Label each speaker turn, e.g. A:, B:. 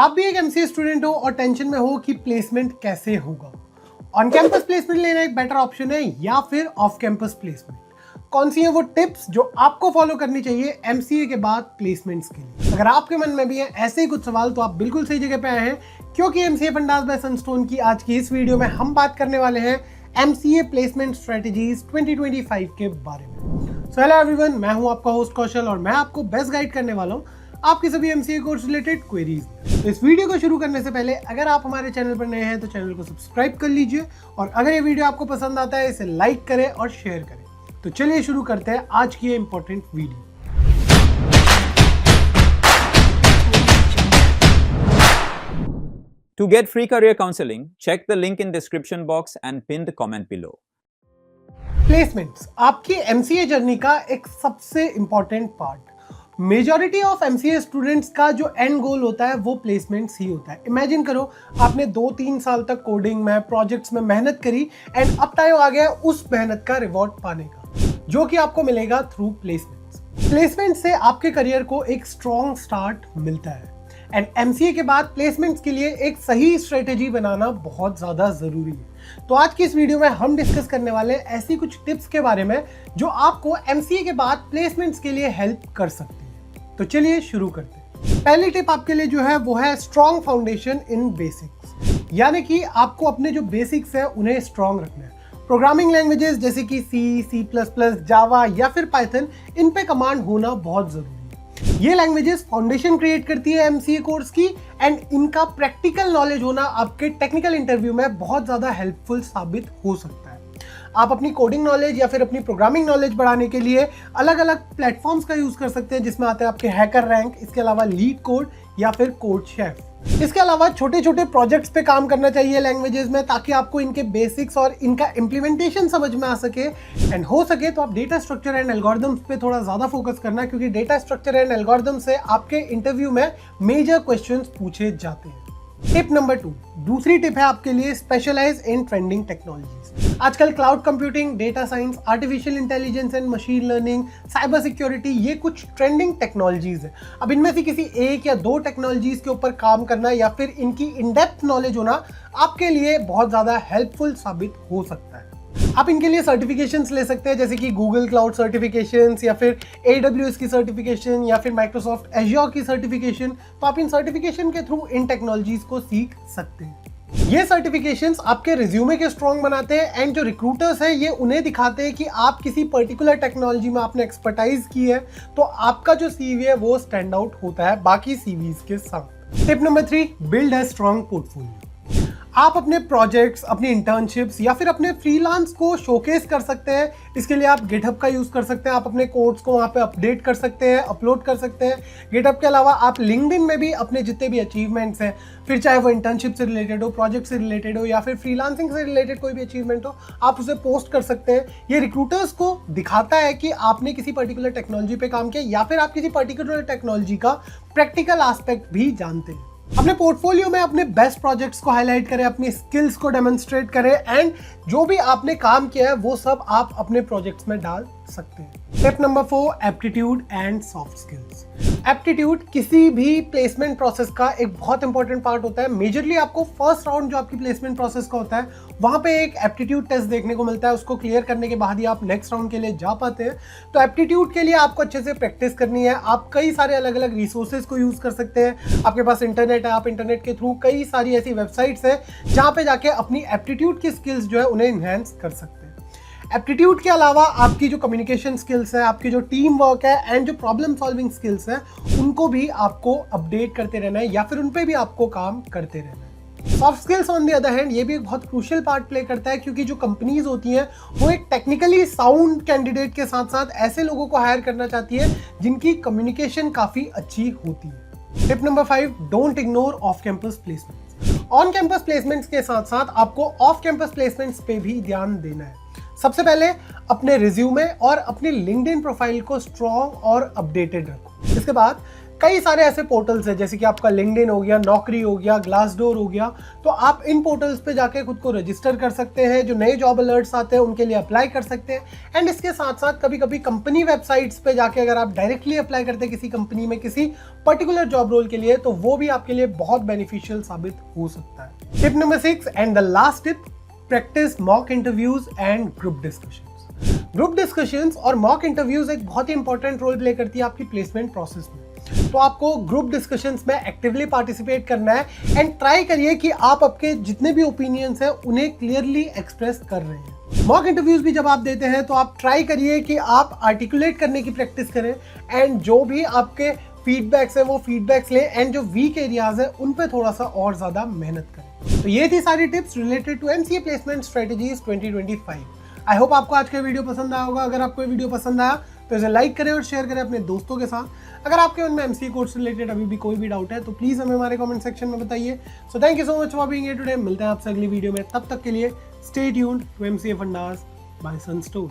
A: आप भी एक एमसीए स्टूडेंट हो और टेंशन में हो कि प्लेसमेंट कैसे होगा, ऑन कैंपस प्लेसमेंट लेना एक बेटर ऑप्शन है या फिर ऑफ कैंपस प्लेसमेंट, कौन सी है वो टिप्स जो आपको फॉलो करनी चाहिए एमसीए के बाद प्लेसमेंट्स के लिए। अगर आपके मन में भी है ऐसे ही कुछ सवाल तो आप बिल्कुल सही जगह पे आए हैं, क्योंकि एमसीए फंडास बाय सनस्टोन की आज की इस वीडियो में हम बात करने वाले हैं एमसीए प्लेसमेंट स्ट्रेटजीज 2025 के बारे में। सो हेलो एवरीवन, मैं हूं आपका होस्ट कौशल और मैं आपको बेस्ट गाइड करने वाला हूं आपके सभी एमसीए कोर्स रिलेटेड क्वेरीज। तो इस वीडियो को शुरू करने से पहले अगर आप हमारे चैनल पर नए हैं तो चैनल को सब्सक्राइब कर लीजिए और अगर ये वीडियो आपको पसंद आता है इसे लाइक करें और शेयर करें। तो चलिए शुरू करते हैं आज की ये important video.
B: To get free career counseling, check the link in description box and pinned comment below.
A: Placements आपकी एमसीए जर्नी का एक सबसे important part. Majority of MCA students का जो एंड गोल होता है वो प्लेसमेंट्स ही होता है। इमेजिन करो आपने 2-3 साल तक कोडिंग में, प्रोजेक्ट्स में मेहनत करी एंड अब टाइम आ गया उस मेहनत का रिवॉर्ड पाने का, जो कि आपको मिलेगा थ्रू प्लेसमेंट्स। प्लेसमेंट से आपके करियर को एक स्ट्रॉन्ग स्टार्ट मिलता है एंड एमसीए के बाद प्लेसमेंट्स के लिए एक सही स्ट्रेटेजी बनाना बहुत ज़्यादा ज़रूरी है। तो आज की इस वीडियो में हम डिस्कस करने वाले हैं ऐसी कुछ टिप्स के बारे में जो आपको एमसीए के बाद प्लेसमेंट्स के लिए हेल्प कर सकती है। तो चलिए शुरू करते हैं। पहली टिप आपके लिए जो है वो है स्ट्रॉन्ग फाउंडेशन इन बेसिक्स, यानी कि आपको अपने जो बेसिक्स है उन्हें स्ट्रॉन्ग रखना है। प्रोग्रामिंग लैंग्वेजेस जैसे कि सी प्लस प्लस, जावा या फिर पाइथन, इन पे कमांड होना बहुत जरूरी है। ये लैंग्वेजेस फाउंडेशन क्रिएट करती है एमसीए कोर्स की एंड इनका प्रैक्टिकल नॉलेज होना आपके टेक्निकल इंटरव्यू में बहुत ज़्यादा हेल्पफुल साबित हो सकता है। आप अपनी कोडिंग नॉलेज या फिर अपनी प्रोग्रामिंग नॉलेज बढ़ाने के लिए अलग अलग प्लेटफॉर्म्स का यूज़ कर सकते हैं, जिसमें आते हैं आपके हैकर रैंक, इसके अलावा लीड कोड या फिर कोड शेफ। इसके अलावा छोटे छोटे प्रोजेक्ट्स पे काम करना चाहिए लैंग्वेजेस में, ताकि आपको इनके बेसिक्स और इनका इम्प्लीमेंटेशन समझ में आ सके एंड हो सके तो आप डेटा स्ट्रक्चर एंड एल्गोरिथम्स पे थोड़ा ज़्यादा फोकस करना, क्योंकि डेटा स्ट्रक्चर एंड एल्गोरिथम से आपके इंटरव्यू में मेजर क्वेश्चंस पूछे जाते हैं। टिप नंबर 2, दूसरी टिप है आपके लिए स्पेशलाइज इन ट्रेंडिंग टेक्नोलॉजीज। आजकल cloud computing, data science, artificial intelligence and machine learning, cyber security, ये कुछ ट्रेंडिंग टेक्नोलॉजीज है। अब इनमें से किसी एक या दो टेक्नोलॉजीज के ऊपर काम करना या फिर इनकी इन डेप्थ नॉलेज होना आपके लिए बहुत ज़्यादा हेल्पफुल साबित हो सकता है। आप इनके लिए सर्टिफिकेशंस ले सकते हैं, जैसे कि गूगल क्लाउड सर्टिफिकेशंस या फिर AWS की सर्टिफिकेशन या फिर माइक्रोसॉफ्ट एज्योर की सर्टिफिकेशन। तो आप इन सर्टिफिकेशन के थ्रू इन टेक्नोलॉजीज को सीख सकते हैं। ये सर्टिफिकेशंस आपके रिज्यूमे के स्ट्रॉन्ग बनाते हैं एंड जो रिक्रूटर्स हैं ये उन्हें दिखाते हैं कि आप किसी पर्टिकुलर टेक्नोलॉजी में आपने एक्सपर्टाइज की है, तो आपका जो सीवी है वो स्टैंड आउट होता है बाकी सीवीज के साथ। Tip number 3, build a strong portfolio. आप अपने प्रोजेक्ट्स, अपनी इंटर्नशिप्स या फिर अपने फ्रीलांस को शोकेस कर सकते हैं। इसके लिए आप गिटहब का यूज़ कर सकते हैं। आप अपने कोड्स को वहाँ पे अपडेट कर सकते हैं, अपलोड कर सकते हैं। गिटहब के अलावा आप लिंक्डइन में भी अपने जितने भी अचीवमेंट्स हैं, फिर चाहे वो इंटर्नशिप से रिलेटेड हो, प्रोजेक्ट से रिलेटेड हो या फिर फ्रीलांसिंग से रिलेटेड कोई भी अचीवमेंट हो, आप उसे पोस्ट कर सकते हैं। ये रिक्रूटर्स को दिखाता है कि आपने किसी पर्टिकुलर टेक्नोलॉजी पे काम किया या फिर आप किसी पर्टिकुलर टेक्नोलॉजी का प्रैक्टिकल एस्पेक्ट भी जानते हैं। अपने पोर्टफोलियो में अपने बेस्ट प्रोजेक्ट्स को हाईलाइट करें, अपनी स्किल्स को डेमोन्स्ट्रेट करें एंड जो भी आपने काम किया है वो सब आप अपने प्रोजेक्ट्स में डाल सकते हैं। Tip number 4, aptitude and soft skills. Aptitude किसी भी प्लेसमेंट प्रोसेस का एक बहुत इंपॉर्टेंट पार्ट होता है। मेजरली आपको फर्स्ट राउंड जो आपकी प्लेसमेंट प्रोसेस का होता है वहाँ पे एक एप्टीट्यूड टेस्ट देखने को मिलता है। उसको क्लियर करने के बाद ही आप नेक्स्ट राउंड के लिए जा पाते हैं। तो एप्टीट्यूड के लिए आपको अच्छे से प्रैक्टिस करनी है। आप कई सारे अलग अलग रिसोर्सेज को यूज़ कर सकते हैं। आपके पास इंटरनेट है, आप इंटरनेट के थ्रू कई सारी ऐसी वेबसाइट्स हैं जहाँ पे जाके अपनी एप्टीट्यूड की स्किल्स जो है उन्हें इन्हेंस कर सकते हैं। एप्टीट्यूड के अलावा आपकी जो कम्युनिकेशन स्किल्स है, आपकी जो टीम वर्क है एंड जो प्रॉब्लम सॉल्विंग स्किल्स है, उनको भी आपको अपडेट करते रहना है या फिर उन पे भी आपको काम करते रहना है। Soft skills on the other hand ये भी एक बहुत क्रूशियल पार्ट प्ले करता है, क्योंकि जो कंपनीज होती हैं वो एक टेक्निकली साउंड कैंडिडेट के साथ साथ ऐसे लोगों को हायर करना चाहती है जिनकी कम्युनिकेशन काफ़ी अच्छी होती है। Tip number 5, don't ignore off campus placements. On campus placements के साथ साथ आपको ऑफ कैंपस प्लेसमेंट्स पे भी ध्यान देना है। सबसे पहले अपने रिज्यूमे और अपने लिंक्डइन प्रोफाइल को स्ट्रॉन्ग और अपडेटेड रखो। इसके बाद कई सारे ऐसे पोर्टल्स हैं जैसे कि आपका लिंक्डइन हो गया, नौकरी हो गया, ग्लासडोर हो गया। तो आप इन पोर्टल्स पे जाके खुद को रजिस्टर कर सकते हैं, जो नए जॉब अलर्ट्स आते हैं उनके लिए अप्लाई कर सकते हैं। एंड इसके साथ साथ कभी कभी कंपनी वेबसाइट्स पे जाके अगर आप डायरेक्टली अप्लाई करते हैं किसी कंपनी में किसी पर्टिकुलर जॉब रोल के लिए, तो वो भी आपके लिए बहुत बेनिफिशियल साबित हो सकता है। Tip number 6 and the last tip, practice mock interviews and group discussions. Group discussions और मॉक इंटरव्यूज एक बहुत ही इंपॉर्टेंट रोल प्ले करती है आपकी प्लेसमेंट प्रोसेस में। तो आपको ग्रुप डिस्कशंस में एक्टिवली पार्टिसिपेट करना है एंड ट्राई करिए कि आप आपके जितने भी ओपिनियंस हैं उन्हें क्लियरली एक्सप्रेस कर रहे हैं। मॉक इंटरव्यूज भी जब आप देते हैं तो आप ट्राई करिए कि आप आर्टिकुलेट करने की प्रैक्टिस करें एंड जो भी आपके फीडबैक्स है वो फीडबैक्स लें एंड जो वीक एरियाज है उन पे थोड़ा सा और ज्यादा मेहनत करें। तो ये थी सारी tips related to MCA placement strategies 2025। I hope आपको आज का वीडियो पसंद आया होगा। अगर आपको ये वीडियो पसंद आया तो इसे लाइक करें और शेयर करें अपने दोस्तों के साथ। अगर आपके मन में एमसीए कोर्स रिलेटेड अभी भी कोई भी डाउट है तो प्लीज हमें हमारे कमेंट सेक्शन में बताइए। So thank you so much for being here today. मिलते हैं आपसे अगली वीडियो में, तब तक के लिए stay tuned to MCA fundas by Sunstone.